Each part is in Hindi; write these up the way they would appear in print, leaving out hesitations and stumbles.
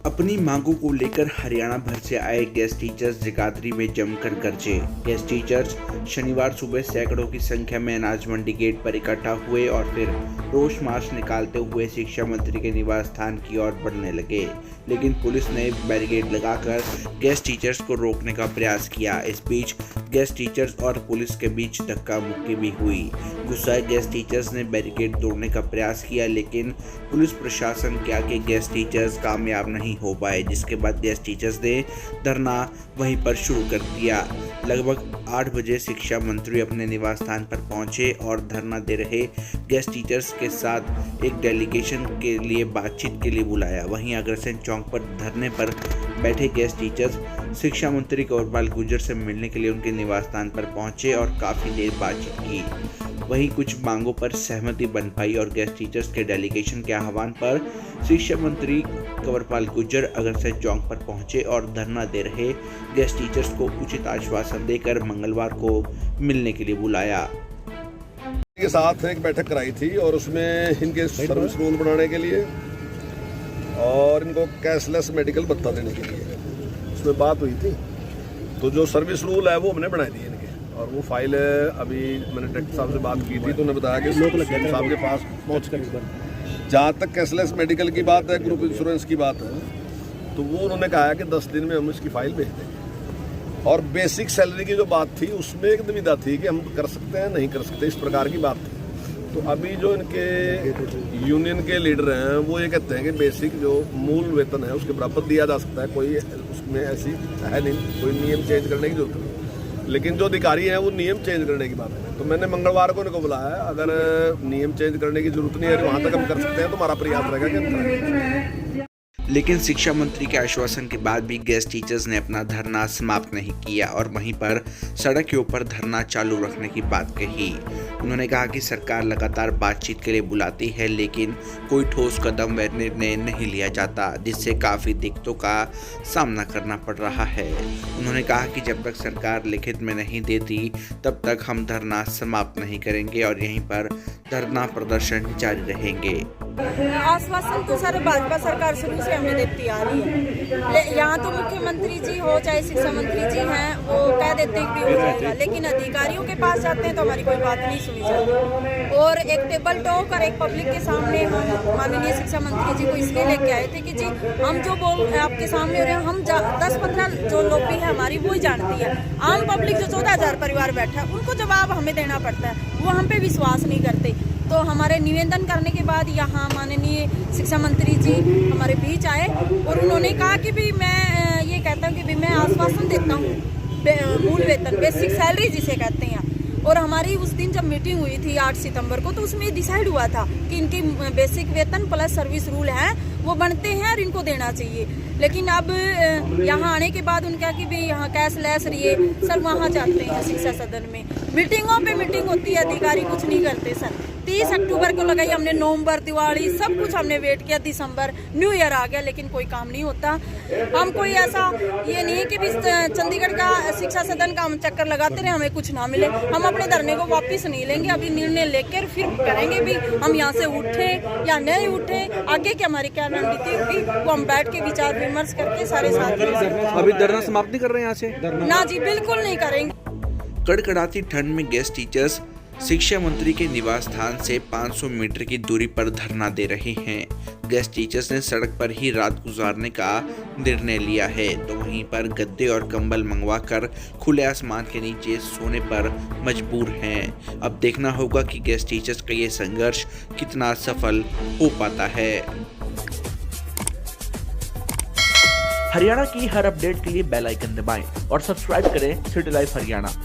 अपनी मांगों को लेकर हरियाणा भर से आए गेस्ट टीचर्स जगाधरी में जमकर गरजे। गेस्ट टीचर्स शनिवार सुबह सैकड़ों की संख्या में अनाज मंडी गेट पर इकट्ठा हुए और फिर रोष मार्च निकालते हुए शिक्षा मंत्री के निवास स्थान की ओर बढ़ने लगे, लेकिन पुलिस ने बैरिकेड लगाकर गेस्ट टीचर्स को रोकने का प्रयास किया। इस बीच गेस्ट टीचर्स और पुलिस के बीच धक्का मुक्की भी हुई। गुस्साए गेस्ट टीचर्स ने बैरिकेड तोड़ने का प्रयास किया, लेकिन पुलिस प्रशासन के आगे गेस्ट टीचर्स कामयाब नहीं हो पाए, जिसके बाद गेस्ट टीचर्स ने धरना वहीं पर शुरू कर दिया। लगभग 8 बजे शिक्षा मंत्री अपने निवास स्थान पर पहुंचे और धरना दे रहे गेस्ट टीचर्स के साथ एक डेलीगेशन के लिए बातचीत के लिए बुलाया। वहीं अग्रसेन चौक पर धरने पर बैठे गेस्ट टीचर्स शिक्षा मंत्री कंवरपाल गुर्जर से मिलने के लिए उनके निवास स्थान पर पहुंचे और काफी देर बातचीत की। वहीं कुछ मांगों पर सहमति बन पाई और गेस्ट टीचर्स के डेलीगेशन के आह्वान पर शिक्षा मंत्री कंवरपाल गुर्जर अग्रसेन चौक पर पहुंचे और धरना दे रहे गेस्ट टीचर्स को उचित आश्वासन देकर मंगलवार को मिलने के लिए बुलाया। के साथ एक बैठक कराई थी और उसमें इनके सर्विस रूल बनाने के लिए और इनको कैशलेस मेडिकल भत्ता देने के लिए उसमें बात हुई थी। तो जो सर्विस रूल है वो हमने बनाए दिए इनके, और वो फाइल अभी मैंने डायरेक्टर साहब से बात की थी तो उन्होंने बताया कि साहब के पास पहुँच गई। जहाँ तक कैशलेस मेडिकल की बात है, ग्रुप इंश्योरेंस की बात है, तो वो उन्होंने कहा है कि 10 दिन में हम इसकी फाइल भेज देंगे। और बेसिक सैलरी की जो बात थी उसमें एक दुविधा थी कि हम कर सकते हैं नहीं कर सकते, इस प्रकार की बात थी। तो अभी जो इनके यूनियन के लीडर हैं वो ये कहते हैं कि बेसिक जो मूल वेतन है उसके बराबर दिया जा सकता है, कोई उसमें ऐसी है नहीं, कोई नियम चेंज करने की जरूरत नहीं। लेकिन जो अधिकारी हैं वो नियम चेंज करने की बात है। तो मैंने मंगलवार को इनको बुलाया, अगर नियम चेंज करने की जरूरत नहीं है वहाँ तक हम कर सकते हैं तो हमारा प्रयास रहेगा कि हम करेंगे। लेकिन शिक्षा मंत्री के आश्वासन के बाद भी गेस्ट टीचर्स ने अपना धरना समाप्त नहीं किया और वहीं पर सड़क के ऊपर धरना चालू रखने की बात कही। उन्होंने कहा कि सरकार लगातार बातचीत के लिए बुलाती है, लेकिन कोई ठोस कदम व निर्णय नहीं लिया जाता, जिससे काफ़ी दिक्कतों का सामना करना पड़ रहा है। उन्होंने कहा कि जब तक सरकार लिखित में नहीं देती तब तक हम धरना समाप्त नहीं करेंगे और यहीं पर धरना प्रदर्शन जारी रहेंगे। आश्वासन तो सर भाजपा सरकार शुरू से हमें देती आ रही है। यहाँ तो मुख्यमंत्री जी हो चाहे शिक्षा मंत्री जी हैं वो कह देते हैं कि हो जाएगा, लेकिन अधिकारियों के पास जाते हैं तो हमारी कोई बात नहीं सुनी जाती। और एक टेबल टॉक और एक पब्लिक के सामने हम माननीय शिक्षा मंत्री जी को इसलिए लेके आए थे कि जी हम जो बोल आपके सामने हो रहे हैं हम 10-15 जो लॉबी है हमारी वो ही जानती है। आम पब्लिक जो 14,000 परिवार बैठा है उनको जवाब हमें देना पड़ता है, वो हम पे विश्वास नहीं करते। तो हमारे निवेदन करने के बाद यहाँ माननीय शिक्षा मंत्री जी हमारे बीच आए और उन्होंने कहा कि भी मैं ये कहता हूँ कि भी मैं आश्वासन देता हूँ मूल वेतन बेसिक सैलरी जिसे कहते हैं। और हमारी उस दिन जब मीटिंग हुई थी 8 सितंबर को तो उसमें डिसाइड हुआ था कि इनकी बेसिक वेतन प्लस सर्विस रूल है वो बनते हैं और इनको देना चाहिए। लेकिन अब यहाँ आने के बाद उनका कि भी यहाँ कैशलेस रहिए सर, वहाँ जाते हैं शिक्षा सदन में मीटिंगों पे मीटिंग होती है, अधिकारी कुछ नहीं करते सर। 30 अक्टूबर को लगाई हमने, नवंबर, दिवाली सब कुछ हमने वेट किया, दिसंबर न्यू ईयर आ गया लेकिन कोई काम नहीं होता। हम कोई ऐसा ये नहीं है कि भी चंडीगढ़ का शिक्षा सदन का हम चक्कर लगाते रहे हमें कुछ ना मिले। हम अपने धरने को वापस नहीं लेंगे, अभी निर्णय लेकर फिर करेंगे भी हम यहाँ से उठे या नहीं उठे, आगे की हमारी क्या रणनीति होगी वो हम बैठ के विचार विमर्श करके सारे साथ। अभी धरना समाप्त नहीं कर रहे हैं यहाँ से? ना जी बिल्कुल नहीं करेंगे। कड़कड़ाती ठंड में गेस्ट टीचर्स शिक्षा मंत्री के निवास स्थान से 500 मीटर की दूरी पर धरना दे रहे हैं। गेस्ट टीचर्स ने सड़क पर ही रात गुजारने का निर्णय लिया है, तो वहीं पर गद्दे और कंबल मंगवाकर खुले आसमान के नीचे सोने पर मजबूर हैं। अब देखना होगा कि गेस्ट टीचर्स का ये संघर्ष कितना सफल हो पाता है। हरियाणा की हर अपडेट के लिए बेल आइकन दबाएं और सब्सक्राइब करें सिटी लाइव हरियाणा।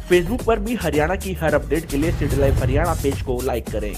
फेसबुक पर भी हरियाणा की हर अपडेट के लिए सिटी लाइव हरियाणा पेज को लाइक करें।